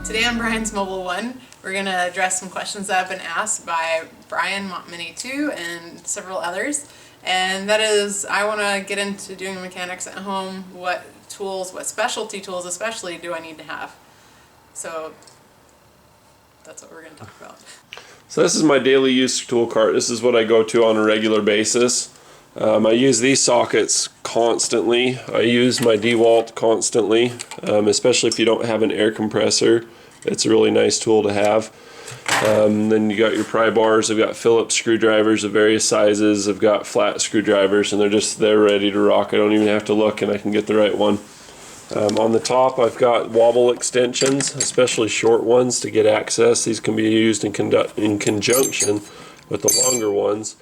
Today on Brian's Mobile One, we're going to address some questions that have been asked by Brian Montmini2 and several others. And that is, I want to get into doing mechanics at home. What tools, what specialty tools especially, do I need to have? So that's what we're going to talk about. So this is my daily use tool cart. This is what I go to on a regular basis. I use these sockets constantly. I use my DeWalt constantly, especially if you don't have an air compressor. It's a really nice tool to have. Then you got your Pry Bars. I've got Phillips screwdrivers of various sizes. I've got flat screwdrivers, and they're ready to rock. I don't even have to look, and I can get the right one. On the top, I've got Wobble Extensions, especially short ones to get access. These can be used in conjunction with the longer ones.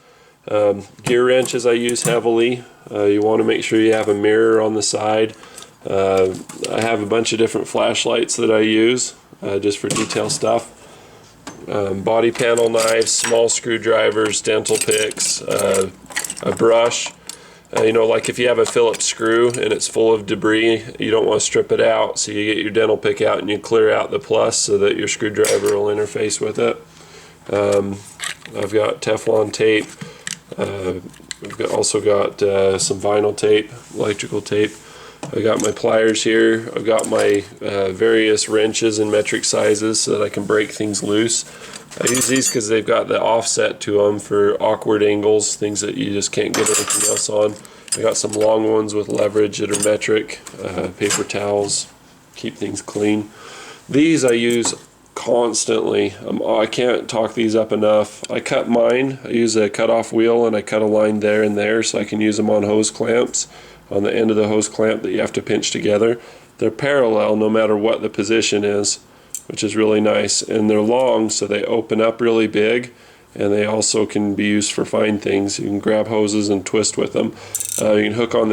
Gear wrenches I use heavily. You want to make sure you have a mirror on the side. I have a bunch of different flashlights that I use just for detail stuff. Body panel knives, small screwdrivers, dental picks, a brush. You know, like if you have a Phillips screw and it's full of debris, you don't want to strip it out, so you get your dental pick out and you clear out the plus so that your screwdriver will interface with it. I've got Teflon tape. I've also got some vinyl tape, electrical tape. I got my pliers here. I've got my various wrenches in metric sizes so that I can break things loose. I use these because they've got the offset to them for awkward angles, things that you just can't get anything else on. I got some long ones with leverage that are metric, paper towels, keep things clean. These I use constantly. I can't talk these up enough. I cut mine. I use a cut-off wheel and I cut a line there and there so I can use them on hose clamps. On the end of the hose clamp that you have to pinch together. They're parallel no matter what the position is, which is really nice. And they're long, so they open up really big, and they also can be used for fine things. You can grab hoses and twist with them. You can hook on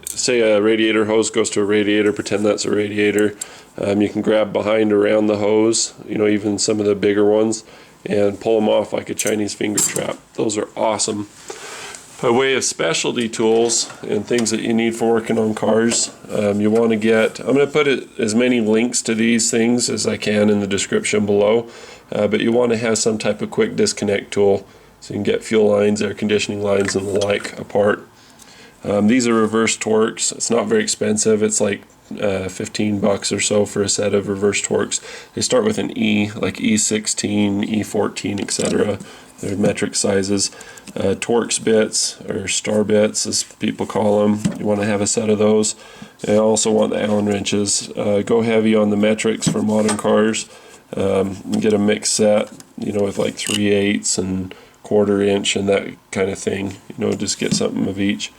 say a radiator hose goes to a radiator, pretend that's a radiator. You can grab behind around the hose, you know, even some of the bigger ones, and pull them off like a Chinese finger trap. Those are awesome. By way of specialty tools and things that you need for working on cars, you want to get, I'm going to put as many links to these things as I can in the description below, but you want to have some type of quick disconnect tool so you can get fuel lines, air conditioning lines, and the like apart. These are reverse Torx. It's not very expensive. It's like 15 bucks or so for a set of reverse Torx. They start with an E, like E16, E14, etc. They're metric sizes. Torx bits, or star bits as people call them. You want to have a set of those. And I also want the Allen wrenches. Go heavy on the metrics for modern cars. Get a mixed set, you know, with like 3/8 and 1/4 inch and that kind of thing. You know, just get something of each.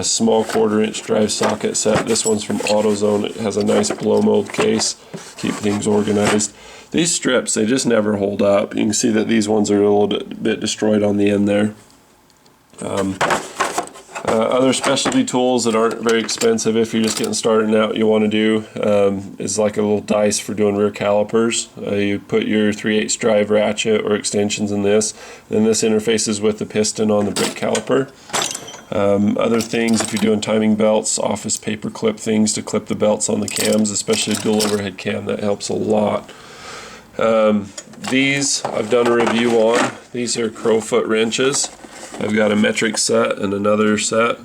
Small 1/4 inch drive socket set. This one's from AutoZone. It has a nice blow mold case. Keep things organized. These strips, they just never hold up. You can see that these ones are a little bit destroyed on the end there. Other specialty tools that aren't very expensive if you're just getting started out, you want to do is like a little dice for doing rear calipers. You put your 3/8 drive ratchet or extensions in this, then this interfaces with the piston on the brake caliper. Other things, if you're doing timing belts, office paper clip things to clip the belts on the cams, especially a dual overhead cam, that helps a lot. These I've done a review on. These are crowfoot wrenches. I've got a metric set and another set.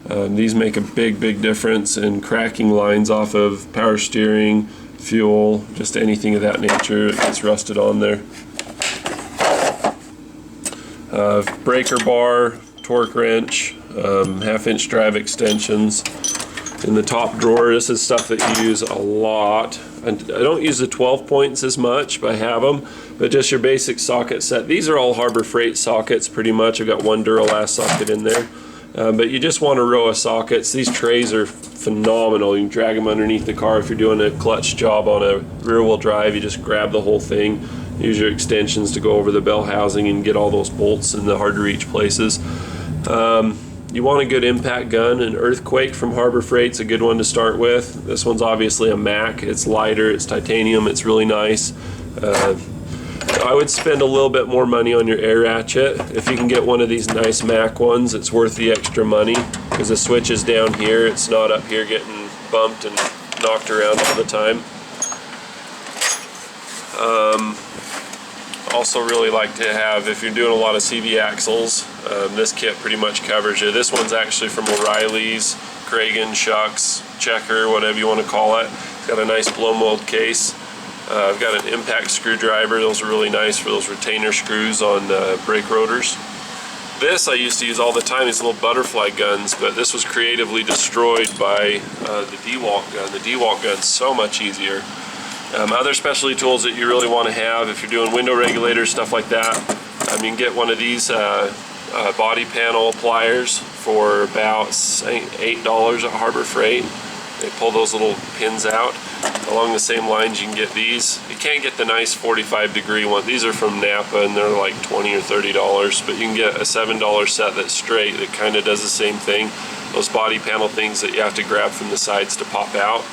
These make a big difference in cracking lines off of power steering, fuel, just anything of that nature that gets rusted on there. Breaker bar, torque wrench, 1/2 inch drive extensions. In the top drawer, this is stuff that you use a lot. And I don't use the 12 points as much, but I have them. But just your basic socket set. These are all Harbor Freight sockets pretty much. I've got one Duralast socket in there. But you just want a row of sockets. These trays are phenomenal. You can drag them underneath the car if you're doing a clutch job on a rear wheel drive. You just grab the whole thing. Use your extensions to go over the bell housing and get all those bolts in the hard to reach places. You want a good impact gun. An Earthquake from Harbor Freight's a good one to start with. This one's obviously a Mac. It's lighter, it's titanium, it's really nice. I would spend a little bit more money on your air ratchet. If you can get one of these nice Mac ones, it's worth the extra money because the switch is down here. It's not up here getting bumped and knocked around all the time. Also really like to have, if you're doing a lot of CV axles, this kit pretty much covers you. This one's actually from O'Reilly's, Kragen, Shucks, Checker, whatever you want to call it. It's got a nice blow mold case. I've got an impact screwdriver. Those are really nice for those retainer screws on brake rotors. This I used to use all the time, these little butterfly guns, but this was creatively destroyed by the DeWalt gun. The DeWalt gun's so much easier. Other specialty tools that you really want to have if you're doing window regulators, stuff like that. You can get one of these body panel pliers for about $8 at Harbor Freight. They pull those little pins out. Along the same lines, you can get these. You can't get the nice 45-degree one. These are from Napa and they're like $20 or $30, but you can get a $7 set that's straight that kind of does the same thing. Those body panel things that you have to grab from the sides to pop out.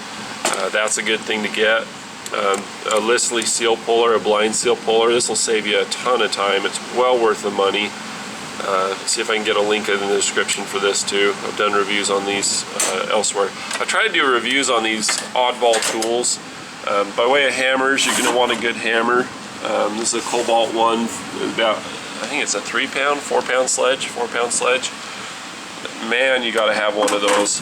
That's a good thing to get. A Lisley seal puller, a blind seal puller. This will save you a ton of time. It's well worth the money. See if I can get a link in the description for this too. I've done reviews on these elsewhere. I try to do reviews on these oddball tools. By way of hammers, you're going to want a good hammer. This is a Cobalt one, about, I think it's a 3-pound, 4-pound sledge, 4-pound sledge. Man, you got to have one of those.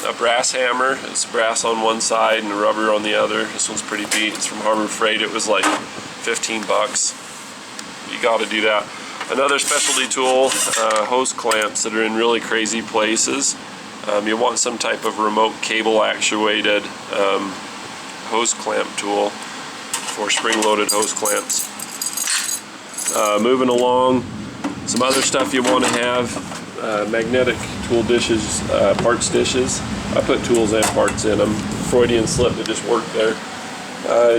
A brass hammer. It's brass on one side and rubber on the other. This one's pretty beat. It's from Harbor Freight. It was like 15 bucks. You got to do that. Another specialty tool, hose clamps that are in really crazy places. You want some type of remote cable actuated hose clamp tool for spring-loaded hose clamps. Moving along, some other stuff you want to have, magnetic tool dishes, parts dishes. I put tools and parts in them. Freudian slip to just work there.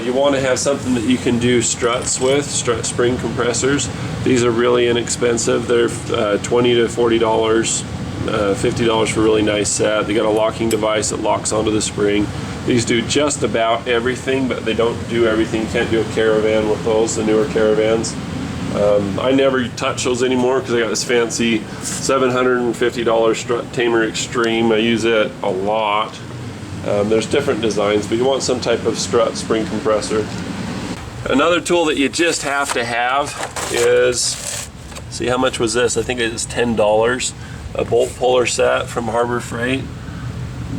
You want to have something that you can do struts with, strut spring compressors. These are really inexpensive. They're $20 to $40, $50 for a really nice set. They got a locking device that locks onto the spring. These do just about everything, but they don't do everything. You can't do a caravan with those, the newer caravans. I never touch those anymore because I got this fancy $750 Strut Tamer Extreme. I use it a lot. There's different designs, but you want some type of strut spring compressor. Another tool that you just have to have is, see how much was this? I think it was $10. A bolt puller set from Harbor Freight.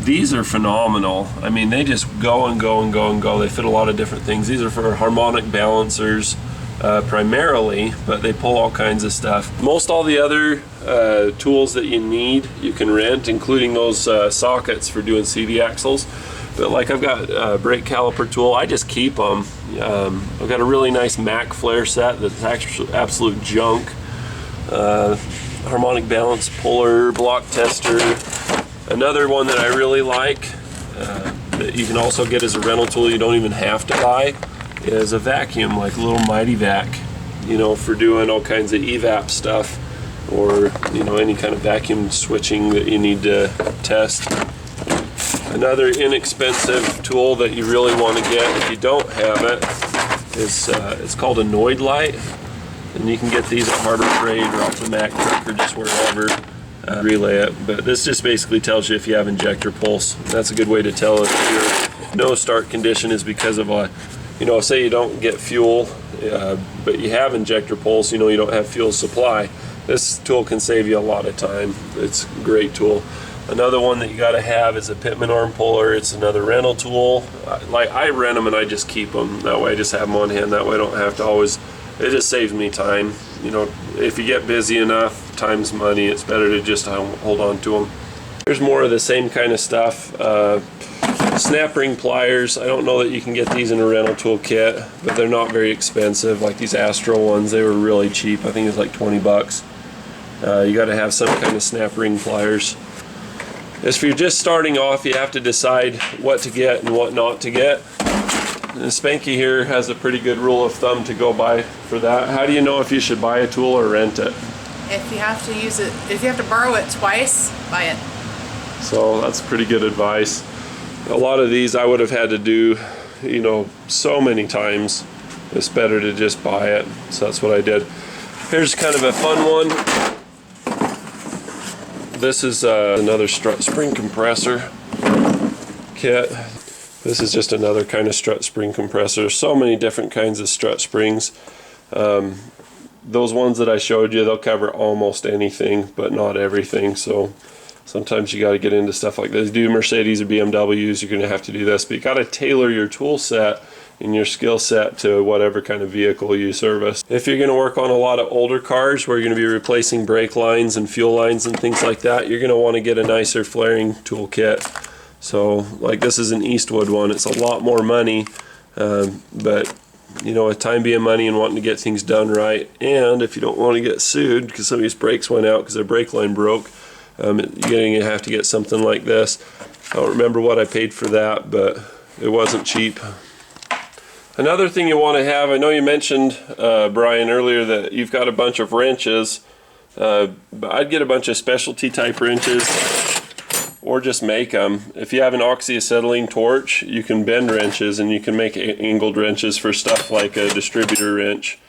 These are phenomenal. I mean, they just go and go and go and go. They fit a lot of different things. These are for harmonic balancers primarily, but they pull all kinds of stuff. Most all the other tools that you need you can rent, including those sockets for doing CV axles. But like I've got a brake caliper tool, I just keep them. I've got a really nice Mac flare set that's actually absolute junk. Harmonic balance puller, block tester. Another one that I really like that you can also get as a rental tool, you don't even have to buy, is a vacuum, like a little Mighty Vac, you know, for doing all kinds of evap stuff, or you know, any kind of vacuum switching that you need to test. Another inexpensive tool that you really want to get if you don't have it is it's called a Noid light, and you can get these at Harbor Freight or off the Mac truck or just wherever. Relay it, but this just basically tells you if you have injector pulse. That's a good way to tell if your no start condition is because of a, you know, say you don't get fuel, but you have injector pulse, you know, you don't have fuel supply. This tool can save you a lot of time. It's a great tool. Another one that you got to have is a Pitman Arm Puller. It's another rental tool. Like I rent them and I just keep them. That way I just have them on hand. That way I don't have to always, it just saves me time. You know, if you get busy enough, time's money, it's better to just hold on to them. There's more of the same kind of stuff. Snap ring pliers, I don't know that you can get these in a rental tool kit, but they're not very expensive. Like these Astro ones, they were really cheap. I think it's like 20 bucks. You got to have some kind of snap ring pliers. If you're just starting off, you have to decide what to get and what not to get. And Spanky here has a pretty good rule of thumb to go by for that. How do you know if you should buy a tool or rent it? If you have to use it, if you have to borrow it twice, buy it. So that's pretty good advice. A lot of these I would have had to do, you know, so many times. It's better to just buy it. So that's what I did. Here's kind of a fun one. This is another Strut spring compressor kit. This is just another kind of strut spring compressor. So many different kinds of strut springs. Those ones that I showed you, they'll cover almost anything, but not everything. So sometimes you got to get into stuff like this. Do Mercedes or BMWs, you're going to have to do this, but you got to tailor your tool set and your skill set to whatever kind of vehicle you service. If you're going to work on a lot of older cars where you're going to be replacing brake lines and fuel lines and things like that, you're going to want to get a nicer flaring tool kit. So like this is an Eastwood one. It's a lot more money, but you know, with time being money and wanting to get things done right, and if you don't want to get sued because somebody's brakes went out because their brake line broke, you're going to have to get something like this. I don't remember what I paid for that, but it wasn't cheap. Another thing you want to have, I know you mentioned, Brian, earlier that you've got a bunch of wrenches, but I'd get a bunch of specialty type wrenches or just make them. If you have an oxyacetylene torch, you can bend wrenches and you can make angled wrenches for stuff like a distributor wrench,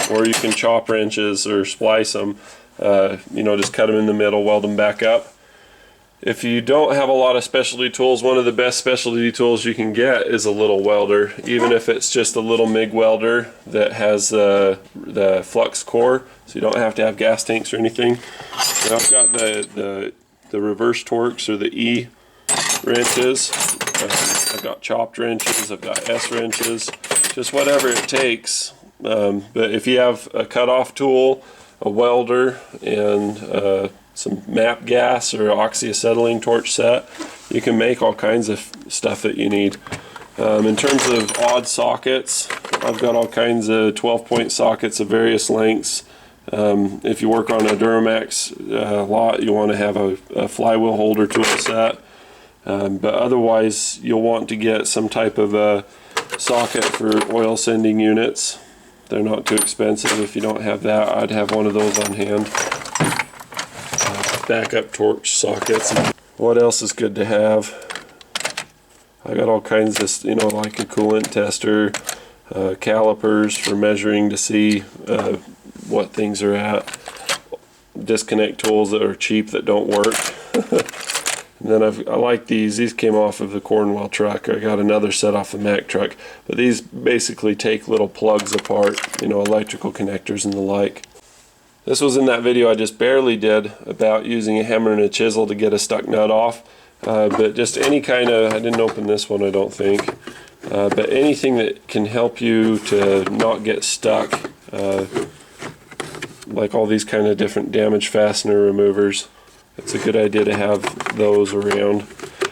or you can chop wrenches or splice them, you know, just cut them in the middle, weld them back up. If you don't have a lot of specialty tools, one of the best specialty tools you can get is a little welder, even if it's just a little MIG welder that has the flux core, so you don't have to have gas tanks or anything. And I've got the reverse Torx or the E wrenches. I've got chopped wrenches, I've got S wrenches, just whatever it takes. But if you have a cutoff tool, a welder, and some MAP gas or oxyacetylene torch set, you can make all kinds of stuff that you need. In terms of odd sockets, I've got all kinds of 12-point sockets of various lengths. If you work on a Duramax lot, you want to have a flywheel holder tool set. But otherwise, you'll want to get some type of a socket for oil sending units. They're not too expensive. If you don't have that, I'd have one of those on hand. Backup torch sockets. What else is good to have? I got all kinds of, you know, like a coolant tester, calipers for measuring to see what things are at, disconnect tools that are cheap that don't work. And then I like these came off of the Cornwell truck. I got another set off the Mack truck, but these basically take little plugs apart, you know, electrical connectors and the like. This was in that video I just barely did about using a hammer and a chisel to get a stuck nut off, but just any kind of, I didn't open this one I don't think, but anything that can help you to not get stuck, like all these kind of different damage fastener removers. It's a good idea to have those around.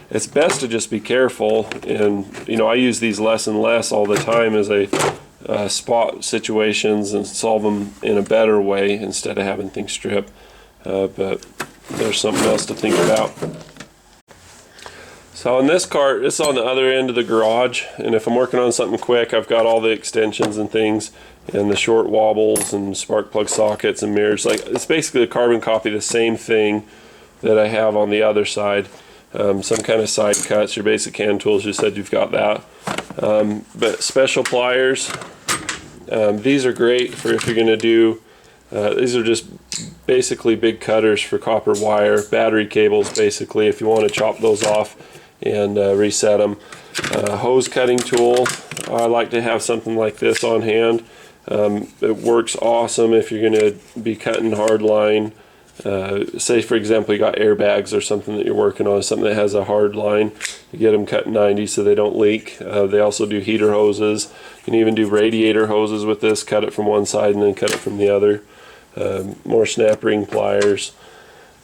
It's best to just be careful, and you know, I use these less and less all the time as a spot situations and solve them in a better way instead of having things strip, but there's something else to think about. So on this cart, it's on the other end of the garage, and if I'm working on something quick, I've got all the extensions and things and the short wobbles and spark plug sockets and mirrors. Like, it's basically a carbon copy of the same thing that I have on the other side. Some kind of side cuts, your basic hand tools, you said you've got that. But special pliers, these are great for if you're going to do, these are just basically big cutters for copper wire, battery cables basically, if you want to chop those off and reset them. Hose cutting tool, I like to have something like this on hand. It works awesome if you're going to be cutting hard line. Say for example you got airbags or something that you're working on, something that has a hard line, you get them cut 90 so they don't leak. They also do heater hoses. You can even do radiator hoses with this, cut it from one side and then cut it from the other. More snap ring pliers.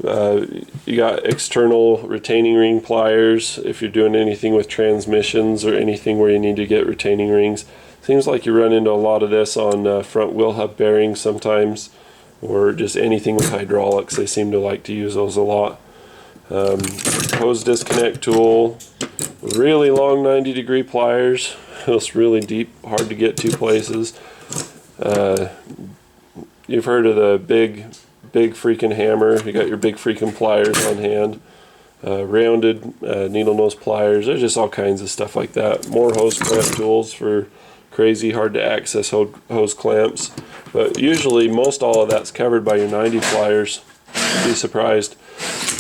You got external retaining ring pliers if you're doing anything with transmissions or anything where you need to get retaining rings. Seems like you run into a lot of this on front wheel hub bearings sometimes, or just anything with hydraulics. They seem to like to use those a lot. Hose disconnect tool, really long 90-degree pliers. It's really deep, hard to get to places. You've heard of the big freaking hammer. You got your big freaking pliers on hand. Rounded needle nose pliers. There's just all kinds of stuff like that. More hose clamp tools for crazy hard to access hose clamps, but usually most all of that's covered by your 90 pliers. You'd be surprised.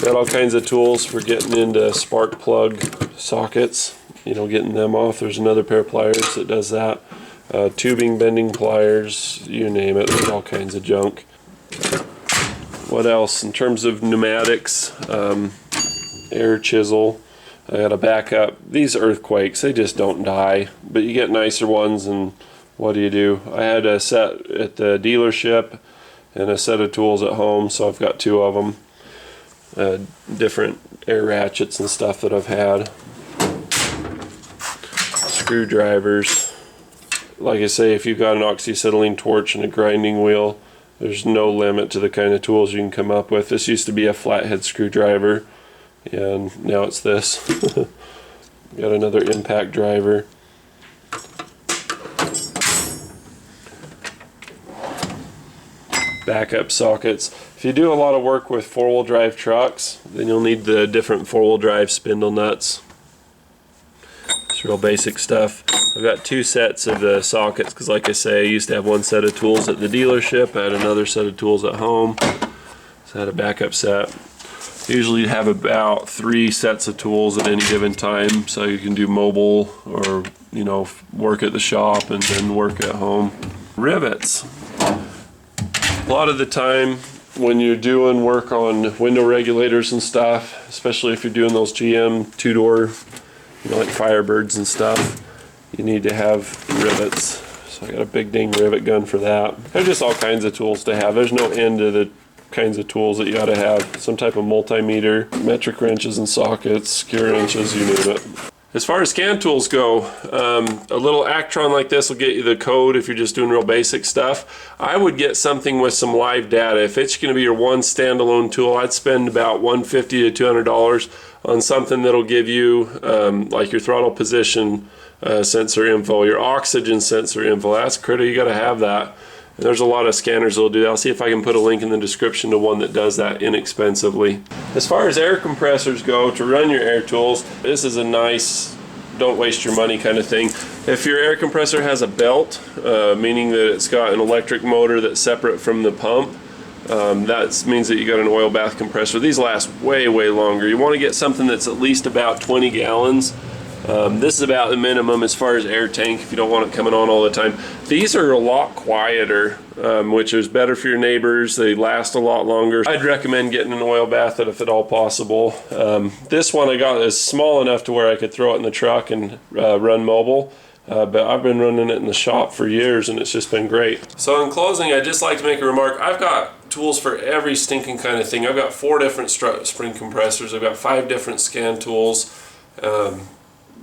Got all kinds of tools for getting into spark plug sockets. getting them off. There's another pair of pliers that does that. Tubing, bending pliers, you name it. There's all kinds of junk. What else? In terms of pneumatics, air chisel. I got a backup. These earthquakes, they just don't die, but you get nicer ones, and what do? I had a set at the dealership and a set of tools at home, so I've got 2 of them. Different air ratchets and stuff that I've had. Screwdrivers. Like I say, if you've got an oxyacetylene torch and a grinding wheel, there's no limit to the kind of tools you can come up with. This used to be a flathead screwdriver, and now it's this. Got another impact driver. Backup sockets. If you do a lot of work with 4-wheel drive trucks, then you'll need the different 4-wheel drive spindle nuts. It's real basic stuff. I've got 2 sets of the sockets because, like I say, I used to have 1 set of tools at the dealership. I had another set of tools at home, so I had a backup set. Usually have about 3 sets of tools at any given time, so you can do mobile or work at the shop and then work at home. Rivets. A lot of the time when you're doing work on window regulators and stuff, especially if you're doing those GM 2-door, like Firebirds and stuff, you need to have rivets. So I got a big ding rivet gun for that. There's just all kinds of tools to have. There's no end to the kinds of tools that you got to have. Some type of multimeter, metric wrenches and sockets, skewer wrenches, you name it. As far as scan tools go, a little Actron like this will get you the code if you're just doing real basic stuff. I would get something with some live data. If it's going to be your one standalone tool, I'd spend about $150 to $200 on something that'll give you like your throttle position sensor info, your oxygen sensor info. That's critical. You got to have that. And there's a lot of scanners that'll do that. I'll see if I can put a link in the description to one that does that inexpensively. As far as air compressors go to run your air tools, this is a nice, don't waste your money kind of thing. If your air compressor has a belt, meaning that it's got an electric motor that's separate from the pump, that means that you got an oil bath compressor. These last way longer. You want to get something that's at least about 20 gallons. This is about the minimum as far as air tank if you don't want it coming on all the time. These are a lot quieter, which is better for your neighbors. They last a lot longer. I'd recommend getting an oil bath if at all possible. This one I got is small enough to where I could throw it in the truck and run mobile. But I've been running it in the shop for years and it's just been great. So in closing, I'd just like to make a remark. I've got tools for every stinking kind of thing. I've got 4 different Strut spring compressors. I've got 5 different scan tools.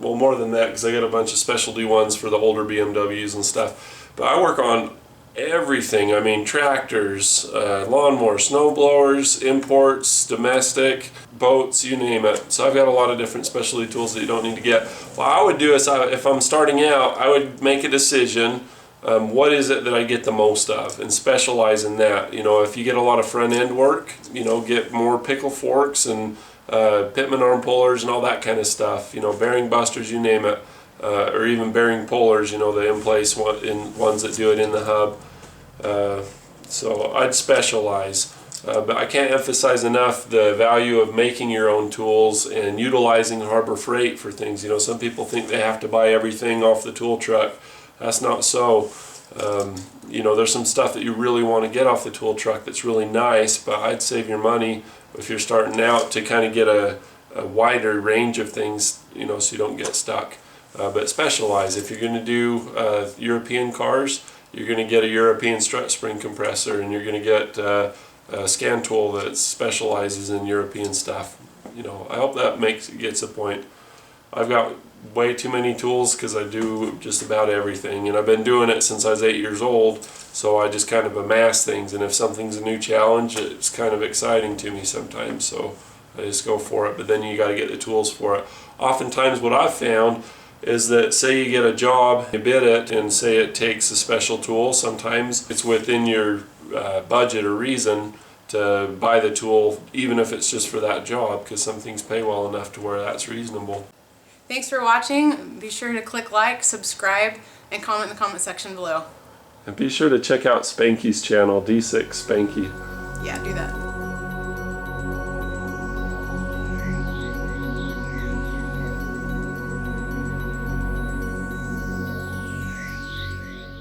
Well, more than that, because I got a bunch of specialty ones for the older BMWs and stuff. But I work on everything. I mean, tractors, lawnmowers, snow blowers, imports, domestic, boats, you name it. So I've got a lot of different specialty tools that you don't need to get. What I would do is, if I'm starting out, I would make a decision. What is it that I get the most of, and specialize in that. If you get a lot of front end work, get more pickle forks and Pitman Arm Pullers and all that kind of stuff, bearing busters, you name it, or even bearing pullers, the in-place ones that do it in the hub. So I'd specialize, but I can't emphasize enough the value of making your own tools and utilizing Harbor Freight for things. Some people think they have to buy everything off the tool truck. That's not so. There's some stuff that you really want to get off the tool truck that's really nice, but I'd save your money if you're starting out to kind of get a wider range of things, so you don't get stuck. But specialize. If you're going to do European cars, you're going to get a European strut spring compressor, and you're going to get a scan tool that specializes in European stuff. I hope that gets a point. I've got way too many tools because I do just about everything, and I've been doing it since I was 8 years old, so I just kind of amass things, and if something's a new challenge, it's kind of exciting to me sometimes, so I just go for it. But then you got to get the tools for it. Oftentimes what I've found is that, say you get a job, you bid it, and say it takes a special tool, sometimes it's within your budget or reason to buy the tool, even if it's just for that job, because some things pay well enough to where that's reasonable. Thanks for watching. Be sure to click like, subscribe, and comment in the comment section below. And be sure to check out Spanky's channel, D6 Spanky. Yeah, do that.